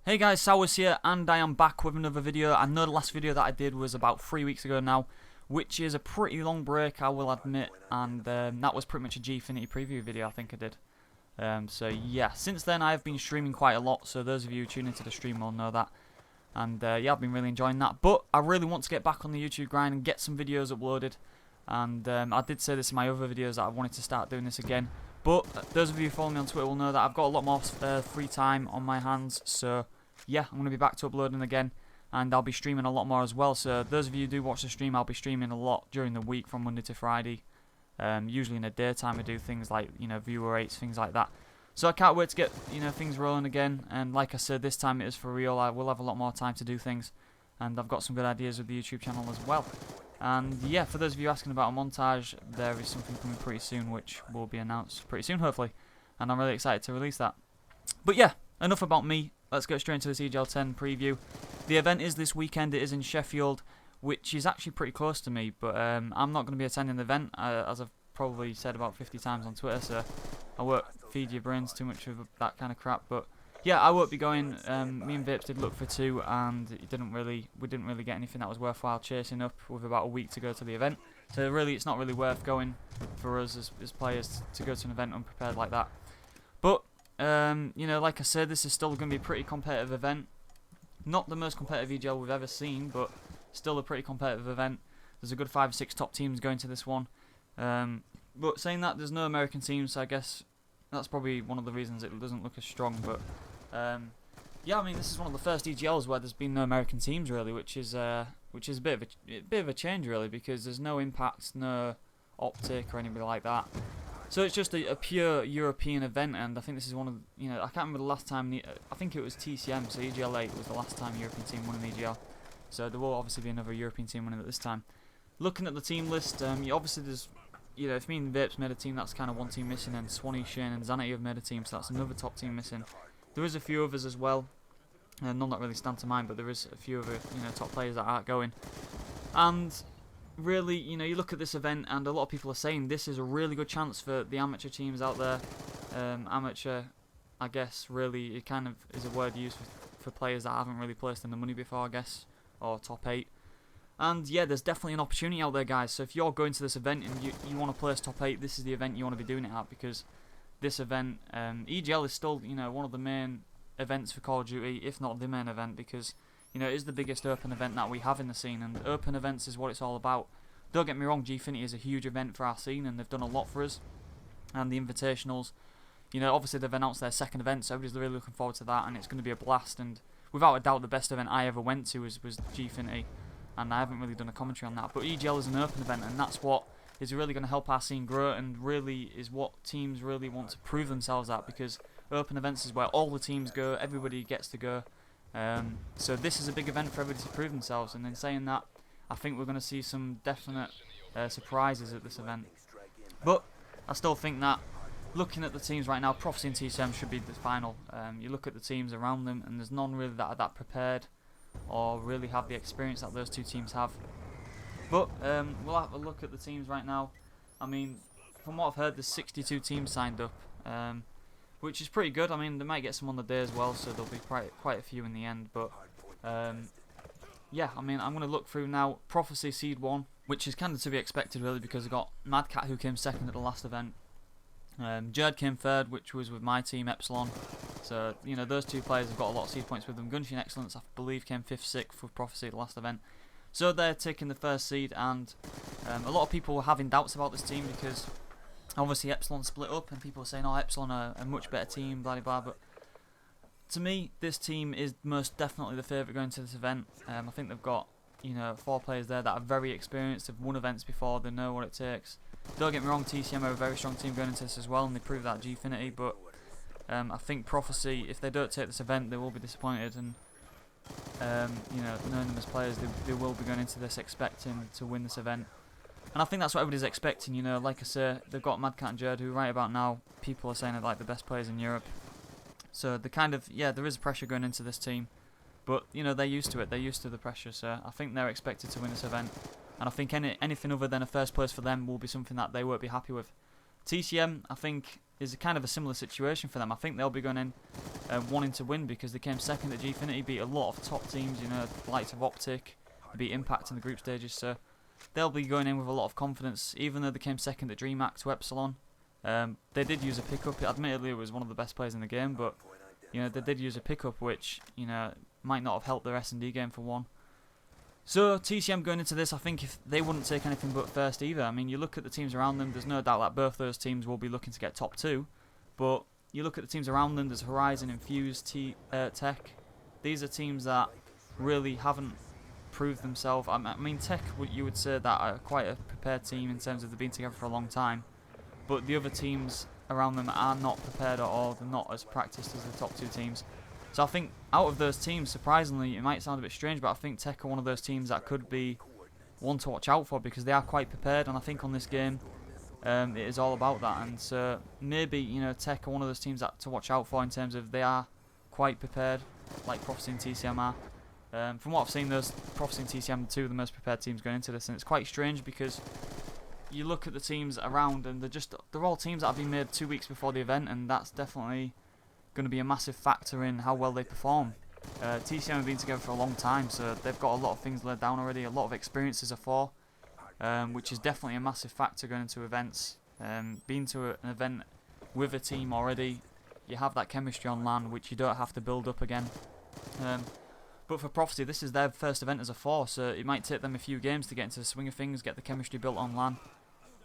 Hey guys, Sowerz here, and I am back with another video. I know the last video that I did was about 3 weeks ago now, which is a pretty long break, I will admit, and that was pretty much a Gfinity preview video I think I did. So yeah, since then I have been streaming quite a lot, so those of you who tune into the stream will know that. And yeah, I've been really enjoying that, but I really want to get back on the YouTube grind and get some videos uploaded. And I did say this in my other videos that I wanted to start doing this again. But those of you who follow me on Twitter will know that I've got a lot more free time on my hands, so yeah, I'm going to be back to uploading again, and I'll be streaming a lot more as well. So those of you who do watch the stream, I'll be streaming a lot during the week from Monday to Friday. Usually in the daytime I do things like, viewer rates, things like that. So I can't wait to get, things rolling again. And like I said, this time it is for real. I will have a lot more time to do things, and I've got some good ideas with the YouTube channel as well. And yeah, for those of you asking about a montage, there is something coming pretty soon, which will be announced pretty soon, hopefully. And I'm really excited to release that. But yeah, enough about me. Let's get straight into this EGL10 preview. The event is this weekend. It is in Sheffield, which is actually pretty close to me. But I'm not going to be attending the event, as I've probably said about 50 times on Twitter. So I won't feed your brains too much of that kind of crap. But yeah, I won't be going. Me and Vapes did look for two, and we didn't really get anything that was worthwhile chasing up with about a week to go to the event. So really, it's not really worth going for us as players to go to an event unprepared like that. But like I said, this is still going to be a pretty competitive event. Not the most competitive EGL we've ever seen, but still a pretty competitive event. There's a good 5 or 6 top teams going to this one. But saying that, there's no American teams, so I guess that's probably one of the reasons it doesn't look as strong. But yeah, I mean, this is one of the first EGLs where there's been no American teams really, which is a bit of a change really, because there's no Impact, no Optic or anybody like that. So it's just a pure European event, and I think this is one of I can't remember the last time. I think it was TCM, so EGL8 was the last time a European team won an EGL. So there will obviously be another European team winning it this time. Looking at the team list, obviously there's if me and Vapes made a team, that's kind of one team missing, and Swanee, Shane, and Zanity have made a team, so that's another top team missing. There is a few others as well, none that really stand to mind, but there is a few other top players that aren't going. And really, you look at this event, and a lot of people are saying this is a really good chance for the amateur teams out there. Amateur, I guess, really, it kind of is a word used for players that haven't really placed in the money before, I guess, or top 8. And yeah, there's definitely an opportunity out there, guys. So if you're going to this event and you want to place top 8, this is the event you want to be doing it at, because this event, EGL is still, one of the main events for Call of Duty, if not the main event, because it is the biggest open event that we have in the scene, and open events is what it's all about. Don't get me wrong, Gfinity is a huge event for our scene, and they've done a lot for us. And the invitationals, obviously they've announced their second event, so everybody's really looking forward to that, and it's going to be a blast. And without a doubt, the best event I ever went to was Gfinity, and I haven't really done a commentary on that. But EGL is an open event, and that's what is really going to help our scene grow, and really is what teams really want to prove themselves at, because open events is where all the teams go, everybody gets to go. So this is a big event for everybody to prove themselves, and in saying that, I think we're going to see some definite surprises at this event. But I still think that, looking at the teams right now, Prophecy and TCM should be the final. You look at the teams around them, and there's none really that are that prepared, or really have the experience that those two teams have. But we'll have a look at the teams right now. I mean, from what I've heard, there's 62 teams signed up. Which is pretty good. I mean, they might get some on the day as well, so there'll be quite a few in the end. But yeah, I mean, I'm going to look through now. Prophecy Seed 1, which is kind of to be expected really, because I got Madcat, who came second at the last event. Jerd came third, which was with my team, Epsilon. So, those two players have got a lot of seed points with them. Gunshine Excellence, I believe, came 5th, 6th with Prophecy at the last event. So they're taking the first seed, and a lot of people were having doubts about this team, because obviously Epsilon split up, and people are saying, oh, Epsilon are a much better team, blah, blah, blah. But to me, this team is most definitely the favourite going to this event. I think they've got, 4 players there that are very experienced, have won events before, they know what it takes. Don't get me wrong, TCM are a very strong team going into this as well, and they proved that at Gfinity, but I think Prophecy, if they don't take this event, they will be disappointed, and knowing them as players, they will be going into this expecting to win this event. And I think that's what everybody's expecting, like I say, they've got Madcat and Jerd, who right about now, people are saying are like the best players in Europe. So the kind of, there is pressure going into this team, but, they're used to it, they're used to the pressure, so I think they're expected to win this event. And I think anything other than a first place for them will be something that they won't be happy with. TCM, I think is kind of a similar situation for them. I think they'll be going in wanting to win because they came second at Gfinity, beat a lot of top teams, you know, the likes of Optic, beat Impact in the group stages, so they'll be going in with a lot of confidence, even though they came second at DreamHack to Epsilon. They did use a pickup. Admittedly, it was one of the best players in the game, but you know, they did use a pickup, which, you know, might not have helped their S&D game for one. So TCM going into this, I think if they wouldn't take anything but first either. I mean, you look at the teams around them, there's no doubt that both those teams will be looking to get top 2, but you look at the teams around them, there's Horizon, Infuse, Tech. These are teams that really haven't proved themselves. I mean, Tech, you would say that are quite a prepared team in terms of they've been together for a long time, but the other teams around them are not prepared at all. They're not as practiced as the top 2 teams. So I think out of those teams, surprisingly, it might sound a bit strange, but I think Tech are one of those teams that could be one to watch out for because they are quite prepared, and I think on this game it is all about that. And so maybe, you know, Tech are one of those teams that to watch out for in terms of they are quite prepared, like Prophecy and TCM are. From what I've seen, those Prophecy and TCM are 2 of the most prepared teams going into this, and it's quite strange because you look at the teams around and they're all teams that have been made 2 weeks before the event, and that's definitely going to be a massive factor in how well they perform. TCM have been together for a long time, so they've got a lot of things laid down already, a lot of experience as a 4, which is definitely a massive factor going into events. Being to an event with a team already, you have that chemistry on LAN, which you don't have to build up again. But for Prophecy, this is their first event as a 4, so it might take them a few games to get into the swing of things, get the chemistry built on LAN.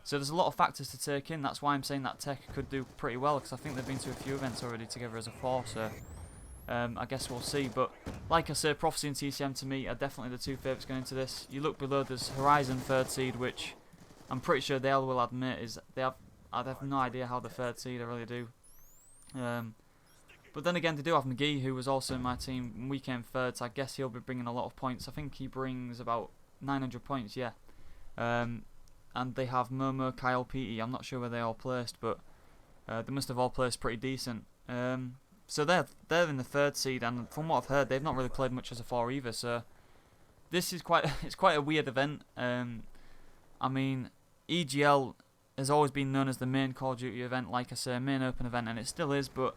So there's a lot of factors to take in. That's why I'm saying that Tech could do pretty well, because I think they've been to a few events already together as a 4, so I guess we'll see. But like I said, Prophecy and TCM to me are definitely the 2 favourites going into this. You look below, there's Horizon 3rd seed, which I'm pretty sure they all will admit is I have no idea how the 3rd seed, I really do. But then again, they do have McGee, who was also in my team, and we came 3rd, so I guess he'll be bringing a lot of points. I think he brings about 900 points, yeah. And they have Momo, Kyle, Petey. I'm not sure where they all placed, but they must have all placed pretty decent. So they're in the 3rd seed, and from what I've heard, they've not really played much as a 4 either. So this is quite a weird event. I mean, EGL has always been known as the main Call of Duty event, like I say, main open event, and it still is. But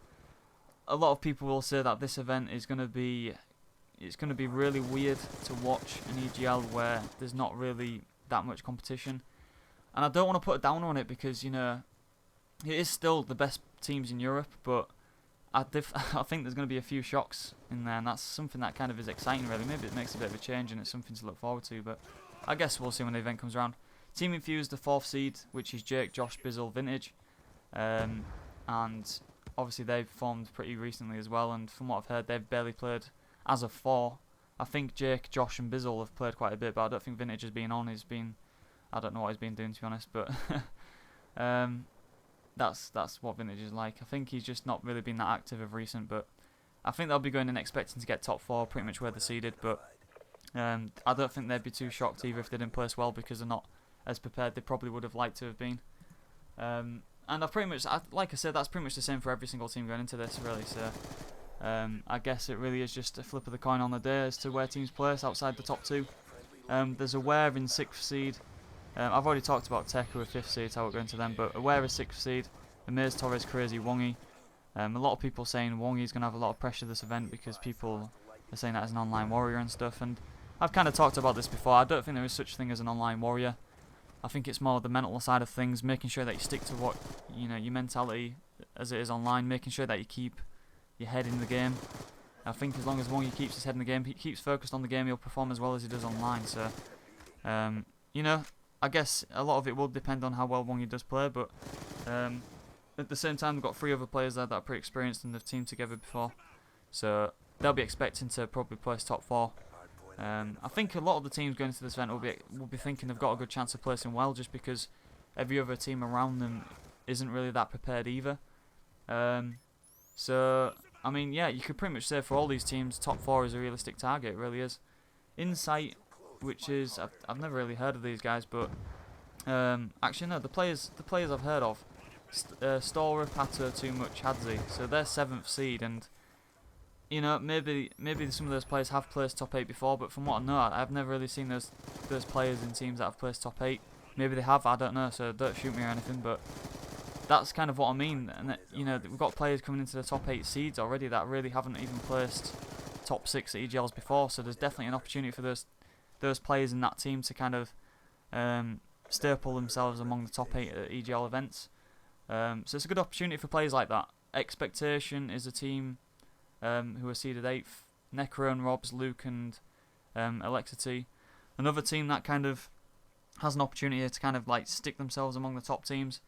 a lot of people will say that this event is going to be really weird to watch an EGL where there's not really that much competition. And I don't want to put a downer on it because, you know, it is still the best teams in Europe, but I think there's going to be a few shocks in there, and that's something that kind of is exciting, really. Maybe it makes a bit of a change and it's something to look forward to, but I guess we'll see when the event comes around. Team Infused, the 4th seed, which is Jake, Josh, Bizzle, Vintage, and obviously they've formed pretty recently as well, and from what I've heard, they've barely played as of 4. I think Jake, Josh and Bizzle have played quite a bit, but I don't think Vintage has been on. I don't know what he's been doing, to be honest, but that's what Vintage is like. I think he's just not really been that active of recent, but I think they'll be going in expecting to get top 4, pretty much where they're seeded, but I don't think they'd be too shocked either if they didn't place well, because they're not as prepared they probably would have liked to have been. And I've pretty much, like I said, that's pretty much the same for every single team going into this, really, so I guess it really is just a flip of the coin on the day as to where teams place outside the top 2. There's Aware in 6th seed. I've already talked about Tech, who are 5th seed, so I won't go into them, but Aware is 6th seed. Amaze, Torres, Crazy, Wongy. A lot of people saying Wongy's going to have a lot of pressure this event because people are saying that as an online warrior and stuff, and I've kind of talked about this before. I don't think there is such a thing as an online warrior. I think it's more the mental side of things, making sure that you stick to what, you know, your mentality as it is online, making sure that you keep your head in the game. I think as long as Wongy keeps his head in the game, he keeps focused on the game, he'll perform as well as he does online. So, you know, I guess a lot of it will depend on how well Wongy does play, but at the same time, we've got 3 other players there that are pretty experienced and they've teamed together before, so they'll be expecting to probably place top 4. I think a lot of the teams going into this event will be thinking they've got a good chance of placing well, just because every other team around them isn't really that prepared either. So, I mean, yeah, you could pretty much say for all these teams, top 4 is a realistic target, it really is. Insight, which is, I've never really heard of these guys, but actually no, the players I've heard of, Stora, Pato, Too Much, Hadzi, so they're 7th seed, and you know, maybe some of those players have placed top 8 before, but from what I know, I've never really seen those players in teams that have placed top 8. Maybe they have, I don't know, so don't shoot me or anything, but that's kind of what I mean. And that, you know, we've got players coming into the top 8 seeds already that really haven't even placed top 6 at EGLs before. So there's definitely an opportunity for those players in that team to kind of staple themselves among the top 8 at EGL events. So it's a good opportunity for players like that. Expectation is a team who are seeded 8th. Necro and Robs, Luke and Alexity. Another team that kind of has an opportunity to kind of like stick themselves among the top teams.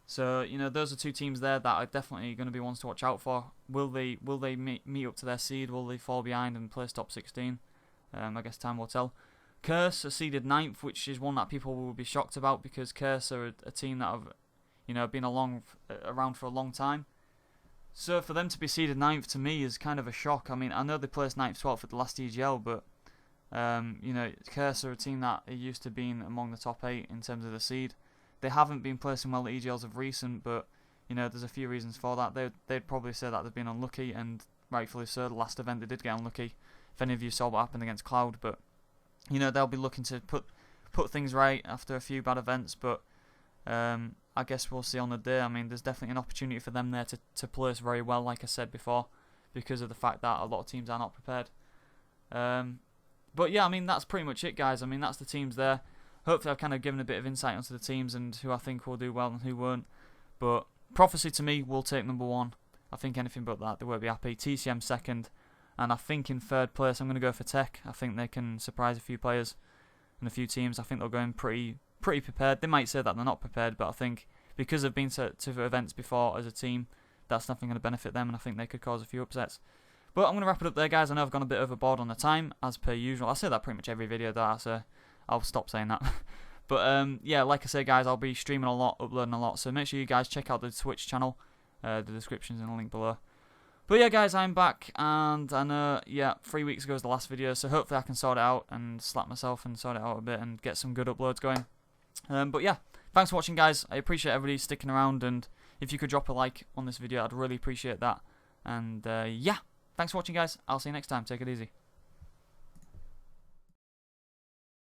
So, you know, those are 2 teams there that are definitely going to be ones to watch out for. Will they meet up to their seed? Will they fall behind and place top 16? I guess time will tell. Curse are seeded 9th, which is one that people will be shocked about, because Curse are a team that have, you know, been around for a long time. So for them to be seeded 9th to me is kind of a shock. I mean, I know they placed 9th, 12th at the last EGL, but you know, Curse are a team that are used to being among the top 8 in terms of the seed. They haven't been placing well at EGLs of recent, but you know, there's a few reasons for that. They'd probably say that they've been unlucky, and rightfully so. The last event they did get unlucky. If any of you saw what happened against Cloud, but you know, they'll be looking to put things right after a few bad events, but I guess we'll see on the day. I mean, there's definitely an opportunity for them there to place very well, like I said before, because of the fact that a lot of teams are not prepared. But yeah, I mean, that's pretty much it, guys. I mean, that's the teams there. Hopefully I've kind of given a bit of insight onto the teams and who I think will do well and who won't. But Prophecy to me will take number 1. I think anything but that, they won't be happy. TCM 2nd. And I think in 3rd place I'm going to go for Tech. I think they can surprise a few players and a few teams. I think they'll go in pretty prepared. They might say that they're not prepared, but I think because they've been to events before as a team, that's definitely going to benefit them, and I think they could cause a few upsets. But I'm going to wrap it up there, guys. I know I've gone a bit overboard on the time, as per usual. I say that pretty much every video, so I'll stop saying that. But yeah, like I say, guys, I'll be streaming a lot, uploading a lot, so make sure you guys check out the Twitch channel. The description's in the link below. But yeah, guys, I'm back, and I know, yeah, 3 weeks ago was the last video, so hopefully I can sort it out and slap myself and sort it out a bit and get some good uploads going. But yeah, thanks for watching, guys. I appreciate everybody sticking around, and if you could drop a like on this video, I'd really appreciate that. And yeah, thanks for watching, guys. I'll see you next time. Take it easy.